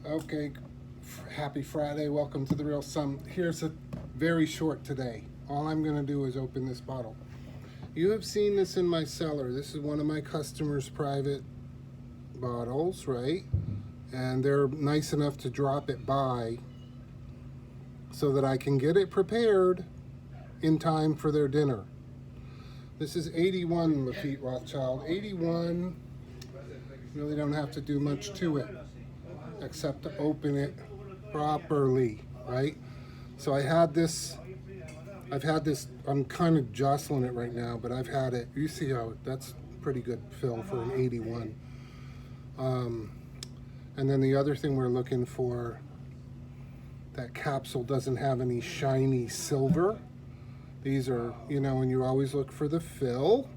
Okay, happy Friday. Welcome to the Real Sum. Here's a very short today. All I'm going to do is open this bottle. You have seen this in my cellar. This is one of my customers' private bottles, right? And they're nice enough to drop it by so that I can get it prepared in time for their dinner. This is 81 Lafite Rothschild. 81, really don't have to do much to it except to open it properly, right? So I've had this, I'm kind of jostling it right now, but I've had it. You see how that's pretty good fill for an 81. And then the other thing we're looking for, that capsule doesn't have any shiny silver. These are, and you always look for the fill.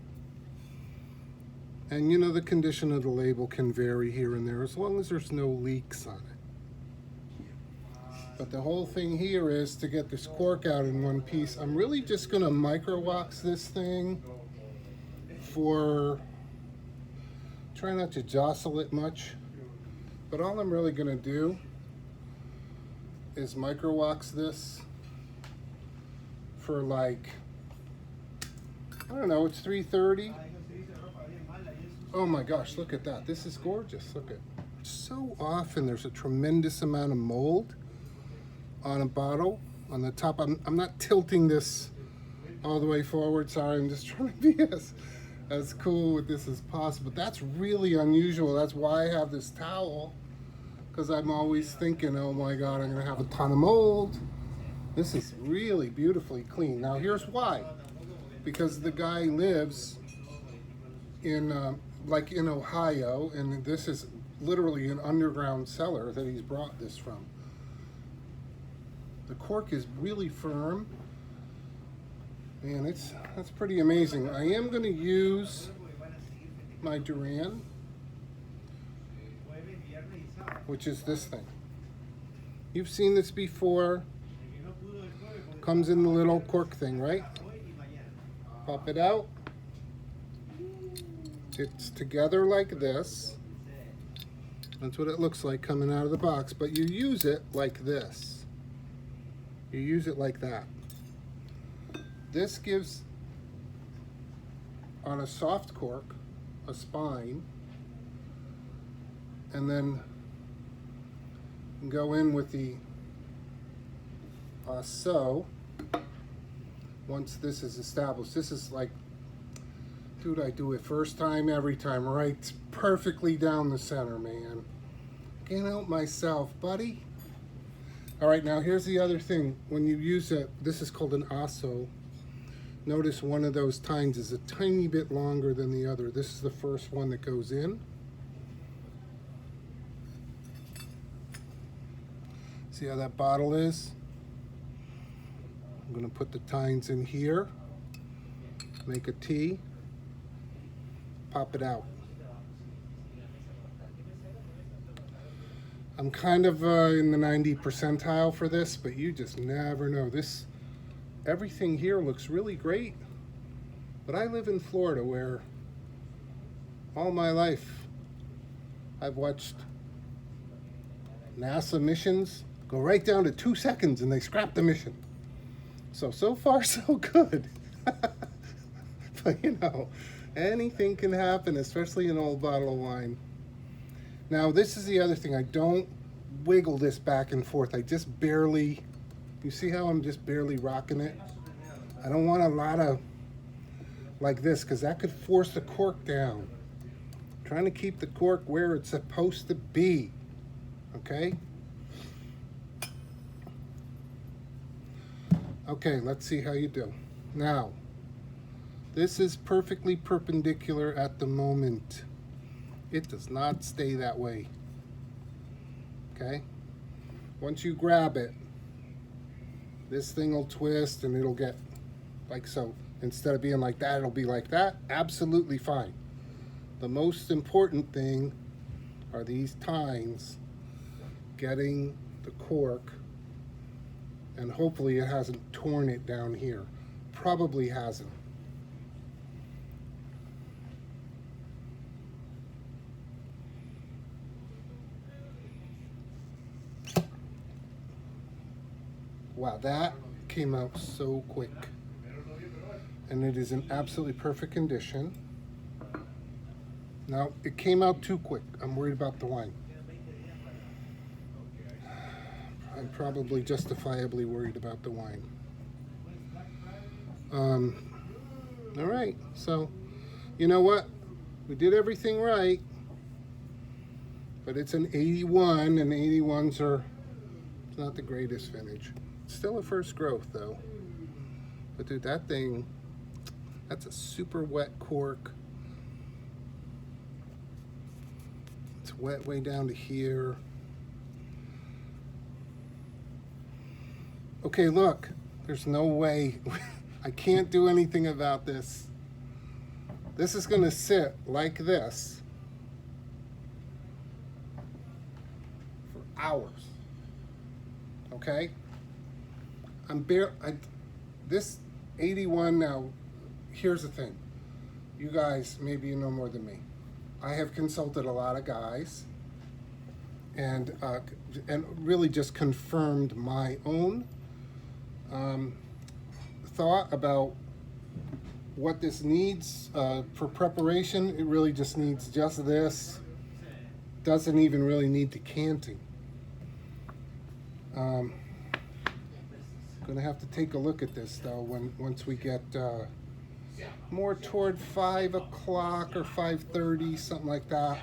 And the condition of the label can vary here and there as long as there's no leaks on it. But the whole thing here is to get this cork out in one piece. I'm really just going to micro wax this thing try not to jostle it much. But all I'm really going to do is micro wax this for I don't know, it's 3:30. Oh my gosh, look at that. This is gorgeous. Look at it. So often there's a tremendous amount of mold on a bottle on the top. I'm not tilting this all the way forward. Sorry, I'm just trying to be as cool with this as possible. But that's really unusual. That's why I have this towel, because I'm always thinking, oh my God, I'm going to have a ton of mold. This is really beautifully clean. Now here's why. Because the guy lives in Ohio, and this is literally an underground cellar that he's brought this from. The cork is really firm, and that's pretty amazing. I am going to use my Durand, which is this thing. You've seen this before. Comes in the little cork thing, right? Pop it out. It's together like this. That's what it looks like coming out of the box, but you use it like this. You use it like that. This gives, on a soft cork, a spine, and then go in with the so once this is established. This is like, dude, I do it first time, every time, right perfectly down the center, man. Can't help myself, buddy. All right, now here's the other thing. When you use this is called an asso. Notice one of those tines is a tiny bit longer than the other. This is the first one that goes in. See how that bottle is? I'm going to put the tines in here, make a T, pop it out. I'm kind of in the 90 percentile for this, but you just never know. Everything here looks really great, but I live in Florida where all my life I've watched NASA missions go right down to 2 seconds and they scrap the mission. So far so good. But anything can happen, especially an old bottle of wine. Now this is the other thing. I don't wiggle this back and forth. I just barely, you see how I'm just barely rocking it? I don't want a lot of like this, because that could force the cork down. I'm trying to keep the cork where it's supposed to be. Okay? Okay, let's see how you do. Now, this is perfectly perpendicular at the moment. It does not stay that way. Okay? Once you grab it, this thing will twist and it'll get like so. Instead of being like that, it'll be like that. Absolutely fine. The most important thing are these tines getting the cork, and hopefully it hasn't torn it down here. Probably hasn't. Wow, that came out so quick. And it is in absolutely perfect condition. Now, it came out too quick. I'm worried about the wine. I'm probably justifiably worried about the wine. All right, so you know what? We did everything right, but it's an 81, and 81s are it's not the greatest vintage. It's still a first growth though. But dude, that thing, that's a super wet cork. It's wet way down to here. Okay, look, there's no way. I can't do anything about this. This is going to sit like this for hours. Okay? This 81 now, here's the thing. You guys, maybe you know more than me. I have consulted a lot of guys and really just confirmed my own thought about what this needs for preparation. It really just needs just this. Doesn't even really need decanting. Gonna have to take a look at this though once we get more toward 5 o'clock or 5:30, something like that.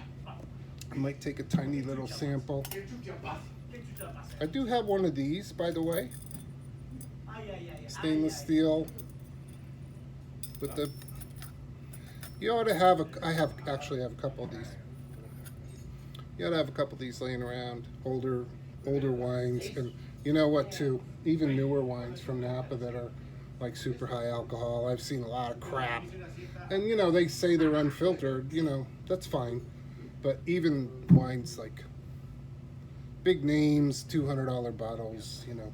I might take a tiny little sample. I do have one of these, by the way. Stainless steel with the, you ought to have actually have a couple of these. You ought to have a couple of these laying around, older wines, and you know what too, even newer wines from Napa that are like super high alcohol. I've seen a lot of crap, and you know, they say they're unfiltered, you know, that's fine, but even wines like big names, $200 bottles, you know,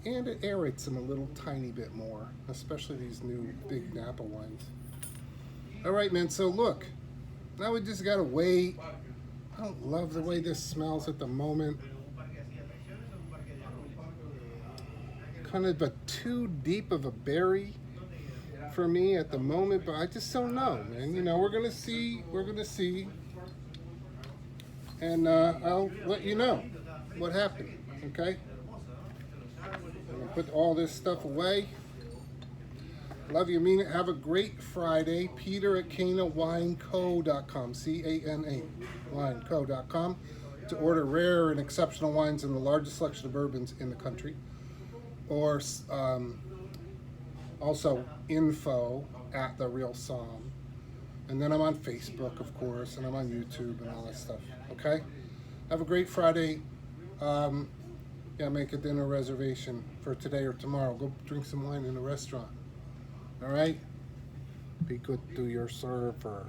and it aerates them a little tiny bit more, especially these new big Napa wines. All right, man, so look, now we just gotta wait. I don't love the way this smells at the moment. Kind of a too deep of a berry for me at the moment, but I just don't know, man. You know, we're gonna see, and I'll let you know what happened, okay? I'm gonna put all this stuff away. Love you, mean it. Have a great Friday. Peter at CanaWineCo.com, C-A-N-A, wineco.com, to order rare and exceptional wines and the largest selection of bourbons in the country. Or also info at The Real Somm. And then I'm on Facebook, of course, and I'm on YouTube and all that stuff, okay? Have a great Friday. Yeah, make a dinner reservation for today or tomorrow. Go drink some wine in a restaurant. All right? Be good to your server.